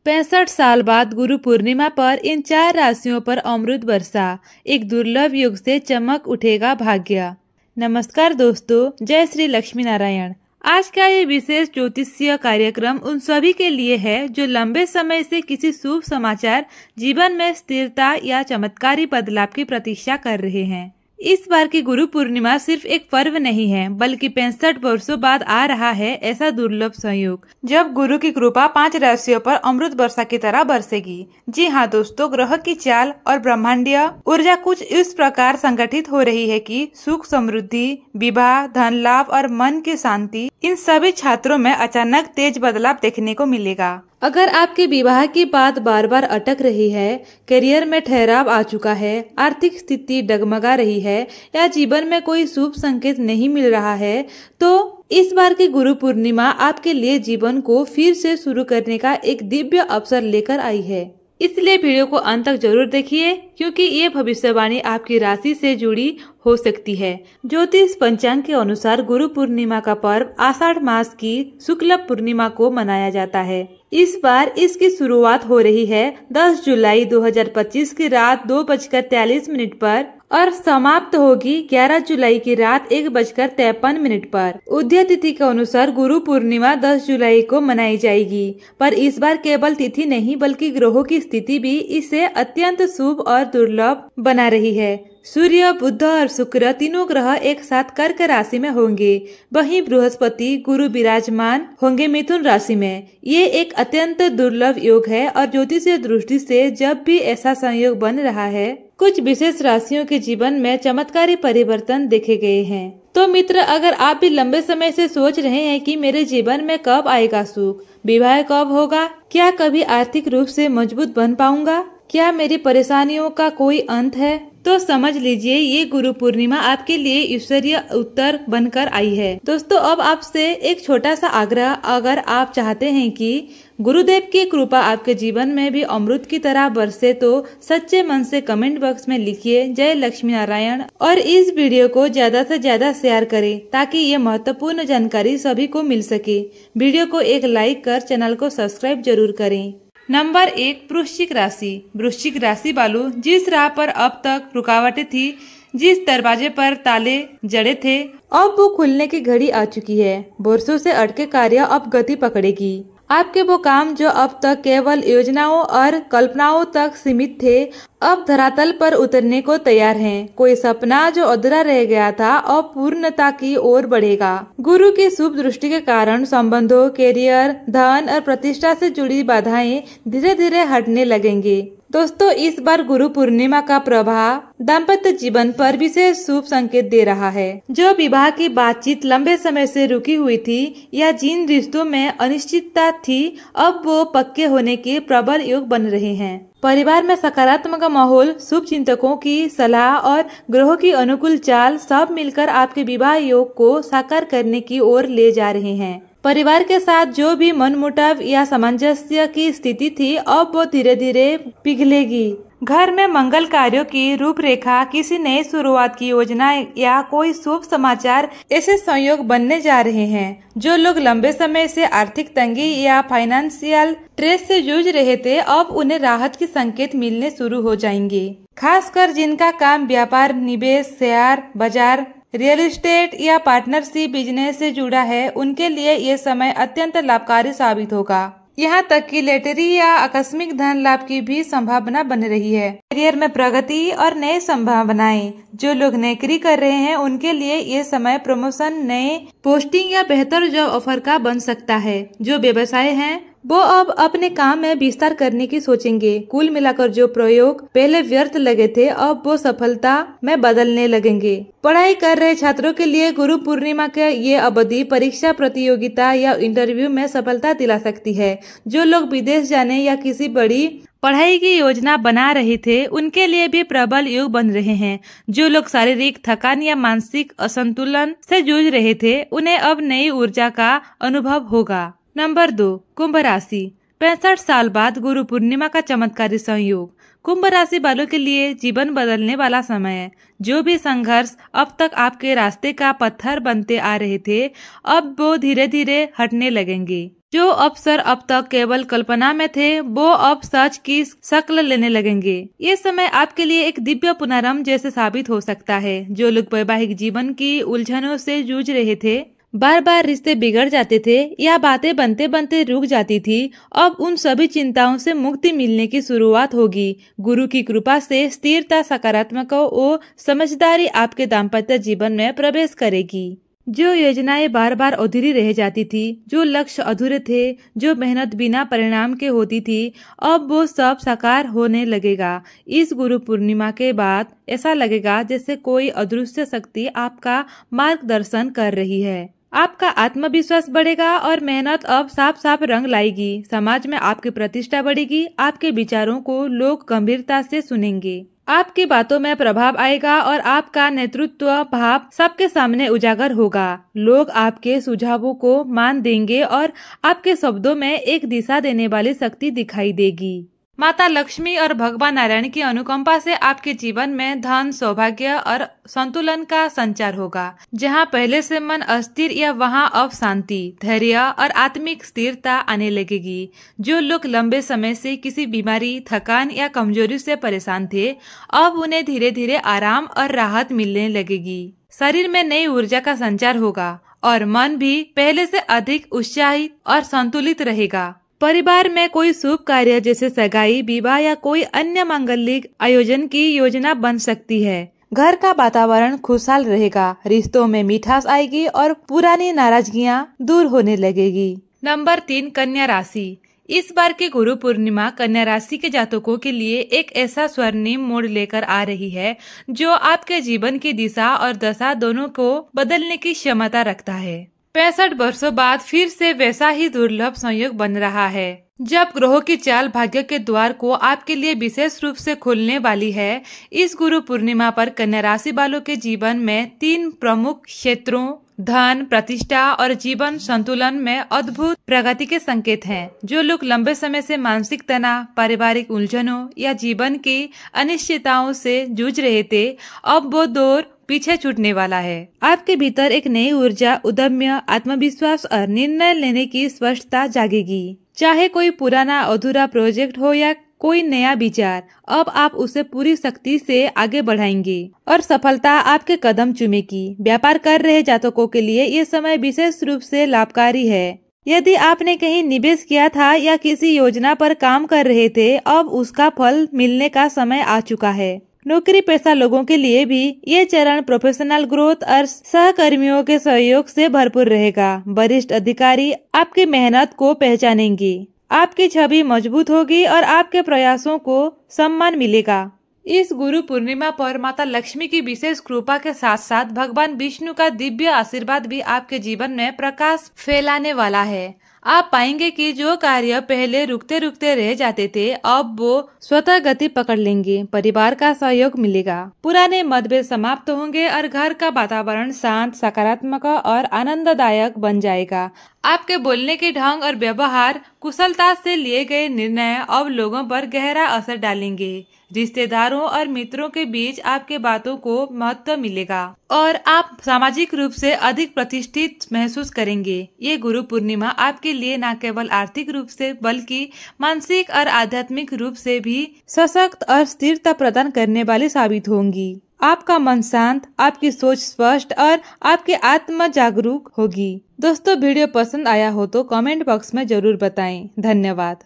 65 साल बाद गुरु पूर्णिमा पर इन 4 राशियों पर अमृत वर्षा, एक दुर्लभ योग से चमक उठेगा भाग्य। नमस्कार दोस्तों, जय श्री लक्ष्मी नारायण। आज का ये विशेष ज्योतिषीय कार्यक्रम उन सभी के लिए है जो लंबे समय से किसी शुभ समाचार, जीवन में स्थिरता या चमत्कारी बदलाव की प्रतीक्षा कर रहे हैं। इस बार की गुरु पूर्णिमा सिर्फ एक पर्व नहीं है, बल्कि 65 वर्षों बाद आ रहा है ऐसा दुर्लभ संयोग, जब गुरु की कृपा 5 राशियों पर अमृत वर्षा की तरह बरसेगी। जी हाँ दोस्तों, ग्रह की चाल और ब्रह्मांडीय ऊर्जा कुछ इस प्रकार संगठित हो रही है कि सुख, समृद्धि, विवाह, धन लाभ और मन की शांति, इन सभी क्षेत्रों में अचानक तेज बदलाव देखने को मिलेगा। अगर आपके विवाह की बात बार बार अटक रही है, करियर में ठहराव आ चुका है, आर्थिक स्थिति डगमगा रही है या जीवन में कोई शुभ संकेत नहीं मिल रहा है, तो इस बार की गुरु पूर्णिमा आपके लिए जीवन को फिर से शुरू करने का एक दिव्य अवसर लेकर आई है। इसलिए वीडियो को अंत तक जरूर देखिए, क्योंकि ये भविष्यवाणी आपकी राशि से जुड़ी हो सकती है। ज्योतिष पंचांग के अनुसार गुरु पूर्णिमा का पर्व आषाढ़ मास की शुक्ल पूर्णिमा को मनाया जाता है। इस बार इसकी शुरुआत हो रही है 10 जुलाई 2025 की रात 2:43 पर और समाप्त होगी 11 जुलाई की रात 1:53 पर। उदय तिथि के अनुसार गुरु पूर्णिमा 10 जुलाई को मनाई जाएगी, पर इस बार केवल तिथि नहीं बल्कि ग्रहों की स्थिति भी इसे अत्यंत शुभ और दुर्लभ बना रही है। सूर्य, बुध और शुक्र तीनों ग्रह एक साथ कर्क राशि में होंगे, वहीं बृहस्पति, गुरु विराजमान होंगे मिथुन राशि में। ये एक अत्यंत दुर्लभ योग है और ज्योतिषीय दृष्टि से जब भी ऐसा संयोग बन रहा है, कुछ विशेष राशियों के जीवन में चमत्कारी परिवर्तन देखे गए हैं। तो मित्र, अगर आप भी लंबे समय से सोच रहे हैं कि मेरे जीवन में कब आएगा सुख, विवाह कब होगा, क्या कभी आर्थिक रूप से मजबूत बन पाऊंगा, क्या मेरी परेशानियों का कोई अंत है, तो समझ लीजिए ये गुरु पूर्णिमा आपके लिए ईश्वरीय उत्तर बनकर आई है। दोस्तों, अब आपसे एक छोटा सा आग्रह, अगर आप चाहते हैं कि गुरुदेव की कृपा आपके जीवन में भी अमृत की तरह बरसे, तो सच्चे मन से कमेंट बॉक्स में लिखिए जय लक्ष्मी नारायण और इस वीडियो को ज्यादा से ज्यादा शेयर करें, ताकि ये महत्वपूर्ण जानकारी सभी को मिल सके। वीडियो को एक लाइक कर चैनल को सब्सक्राइब जरूर करें। नंबर 1, वृश्चिक राशि। वृश्चिक राशि वालों, जिस राह पर अब तक रुकावटें थी, जिस दरवाजे पर ताले जड़े थे, अब वो खुलने की घड़ी आ चुकी है। वर्षों से अटके कार्य अब गति पकड़ेगी। आपके वो काम जो अब तक केवल योजनाओं और कल्पनाओं तक सीमित थे, अब धरातल पर उतरने को तैयार हैं। कोई सपना जो अधूरा रह गया था, अब पूर्णता की ओर बढ़ेगा। गुरु की शुभ दृष्टि के कारण संबंधों, कैरियर, धन और प्रतिष्ठा से जुड़ी बाधाएं धीरे धीरे हटने लगेंगे। दोस्तों, इस बार गुरु पूर्णिमा का प्रभाव दाम्पत्य जीवन पर विशेष शुभ संकेत दे रहा है। जो विवाह की बातचीत लंबे समय से रुकी हुई थी या जिन रिश्तों में अनिश्चितता थी, अब वो पक्के होने के प्रबल योग बन रहे हैं। परिवार में सकारात्मक माहौल, शुभ चिंतकों की सलाह और ग्रहों की अनुकूल चाल सब मिलकर आपके विवाह योग को साकार करने की ओर ले जा रहे हैं। परिवार के साथ जो भी मनमुटाव या सामंजस्य की स्थिति थी, अब वो धीरे धीरे पिघलेगी। घर में मंगल कार्यों की रूपरेखा, किसी नई शुरुआत की योजना या कोई शुभ समाचार, ऐसे संयोग बनने जा रहे हैं। जो लोग लंबे समय से आर्थिक तंगी या फाइनेंशियल स्ट्रेस से जूझ रहे थे, अब उन्हें राहत के संकेत मिलने शुरू हो जाएंगे। खासकर जिनका काम व्यापार, निवेश, शेयर बाजार, रियल एस्टेट या पार्टनरशिप बिजनेस से जुड़ा है, उनके लिए ये समय अत्यंत लाभकारी साबित होगा। यहाँ तक कि लॉटरी या आकस्मिक धन लाभ की भी संभावना बन रही है। करियर में प्रगति और नई संभावनाएं, जो लोग नौकरी कर रहे हैं उनके लिए ये समय प्रमोशन, नए पोस्टिंग या बेहतर जॉब ऑफर का बन सकता है। जो व्यवसाय हैं वो अब अपने काम में विस्तार करने की सोचेंगे। कुल मिलाकर जो प्रयोग पहले व्यर्थ लगे थे, अब वो सफलता में बदलने लगेंगे। पढ़ाई कर रहे छात्रों के लिए गुरु पूर्णिमा के ये अवधि परीक्षा, प्रतियोगिता या इंटरव्यू में सफलता दिला सकती है। जो लोग विदेश जाने या किसी बड़ी पढ़ाई की योजना बना रहे थे, उनके लिए भी प्रबल योग बन रहे हैं। जो लोग शारीरिक थकान या मानसिक असंतुलन से जूझ रहे थे, उन्हें अब नई ऊर्जा का अनुभव होगा। नंबर 2, कुंभ राशि। 65 साल बाद गुरु पूर्णिमा का चमत्कारी संयोग। कुंभ राशि वालों के लिए जीवन बदलने वाला समय है। जो भी संघर्ष अब तक आपके रास्ते का पत्थर बनते आ रहे थे, अब वो धीरे धीरे हटने लगेंगे। जो अवसर अब तक केवल कल्पना में थे, वो अब सच की शक्ल लेने लगेंगे। ये समय आपके लिए एक दिव्य पुनरारंभ जैसे साबित हो सकता है। जो लोग वैवाहिक जीवन की उलझनों से जूझ रहे थे, बार बार रिश्ते बिगड़ जाते थे या बातें बनते बनते रुक जाती थी, अब उन सभी चिंताओं से मुक्ति मिलने की शुरुआत होगी। गुरु की कृपा से स्थिरता, सकारात्मक और समझदारी आपके दाम्पत्य जीवन में प्रवेश करेगी। जो योजनाएं बार बार अधूरी रह जाती थी, जो लक्ष्य अधूरे थे, जो मेहनत बिना परिणाम के होती थी, अब वो सब साकार होने लगेगा। इस गुरु पूर्णिमा के बाद ऐसा लगेगा जैसे कोई अदृश्य शक्ति आपका मार्गदर्शन कर रही है। आपका आत्मविश्वास बढ़ेगा और मेहनत अब साफ साफ रंग लाएगी। समाज में आपकी प्रतिष्ठा बढ़ेगी। आपके विचारों को लोग गंभीरता से सुनेंगे। आपकी बातों में प्रभाव आएगा और आपका नेतृत्व भाव सबके सामने उजागर होगा। लोग आपके सुझावों को मान देंगे और आपके शब्दों में एक दिशा देने वाली शक्ति दिखाई देगी। माता लक्ष्मी और भगवान नारायण की अनुकंपा से आपके जीवन में धन, सौभाग्य और संतुलन का संचार होगा। जहां पहले से मन अस्थिर या वहां अब शांति, धैर्य और आत्मिक स्थिरता आने लगेगी। जो लोग लंबे समय से किसी बीमारी, थकान या कमजोरी से परेशान थे, अब उन्हें धीरे धीरे आराम और राहत मिलने लगेगी। शरीर में नई ऊर्जा का संचार होगा और मन भी पहले से अधिक उत्साहित और संतुलित रहेगा। परिवार में कोई शुभ कार्य जैसे सगाई, विवाह या कोई अन्य मांगलिक आयोजन की योजना बन सकती है। घर का वातावरण खुशहाल रहेगा। रिश्तों में मिठास आएगी और पुरानी नाराजगियां दूर होने लगेगी। नंबर 3, कन्या राशि। इस बार की गुरु पूर्णिमा कन्या राशि के जातकों के लिए एक ऐसा स्वर्णिम मोड़ लेकर आ रही है जो आपके जीवन की दिशा और दशा दोनों को बदलने की क्षमता रखता है। 65 वर्षों बाद फिर से वैसा ही दुर्लभ संयोग बन रहा है जब ग्रहों की चाल भाग्य के द्वार को आपके लिए विशेष रूप से खोलने वाली है। इस गुरु पूर्णिमा पर कन्या राशि वालों के जीवन में 3 प्रमुख क्षेत्रों धन, प्रतिष्ठा और जीवन संतुलन में अद्भुत प्रगति के संकेत हैं। जो लोग लंबे समय से मानसिक तनाव, पारिवारिक उलझनों या जीवन की अनिश्चितताओं से जूझ रहे थे, अब वो दौर पीछे छूटने वाला है। आपके भीतर एक नई ऊर्जा, उद्यम्य, आत्मविश्वास और निर्णय लेने की स्पष्टता जागेगी। चाहे कोई पुराना अधूरा प्रोजेक्ट हो या कोई नया विचार, अब आप उसे पूरी शक्ति से आगे बढ़ाएंगे और सफलता आपके कदम चूमेगी। व्यापार कर रहे जातकों के लिए ये समय विशेष रूप से लाभकारी है। यदि आपने कहीं निवेश किया था या किसी योजना पर काम कर रहे थे, अब उसका फल मिलने का समय आ चुका है। नौकरी पेशा लोगों के लिए भी ये चरण प्रोफेशनल ग्रोथ और सहकर्मियों के सहयोग से भरपूर रहेगा। वरिष्ठ अधिकारी आपकी मेहनत को पहचानेंगे, आपकी छवि मजबूत होगी और आपके प्रयासों को सम्मान मिलेगा। इस गुरु पूर्णिमा पर माता लक्ष्मी की विशेष कृपा के साथ साथ भगवान विष्णु का दिव्य आशीर्वाद भी आपके जीवन में प्रकाश फैलाने वाला है। आप पाएंगे कि जो कार्य पहले रुकते रुकते रह जाते थे, अब वो स्वतः गति पकड़ लेंगे। परिवार का सहयोग मिलेगा, पुराने मतभेद समाप्त होंगे और घर का वातावरण शांत, सकारात्मक और आनंददायक बन जाएगा। आपके बोलने के ढंग और व्यवहार, कुशलता से लिए गए निर्णय अब लोगों पर गहरा असर डालेंगे। रिश्तेदारों और मित्रों के बीच आपके बातों को महत्व मिलेगा और आप सामाजिक रूप से अधिक प्रतिष्ठित महसूस करेंगे। ये गुरु पूर्णिमा आपके लिए न केवल आर्थिक रूप से बल्कि मानसिक और आध्यात्मिक रूप से भी सशक्त और स्थिरता प्रदान करने वाली साबित होंगी। आपका मन शांत, आपकी सोच स्पष्ट और आपकी आत्मा जागरूक होगी। दोस्तों, वीडियो पसंद आया हो तो कमेंट बॉक्स में जरूर बताएं। धन्यवाद।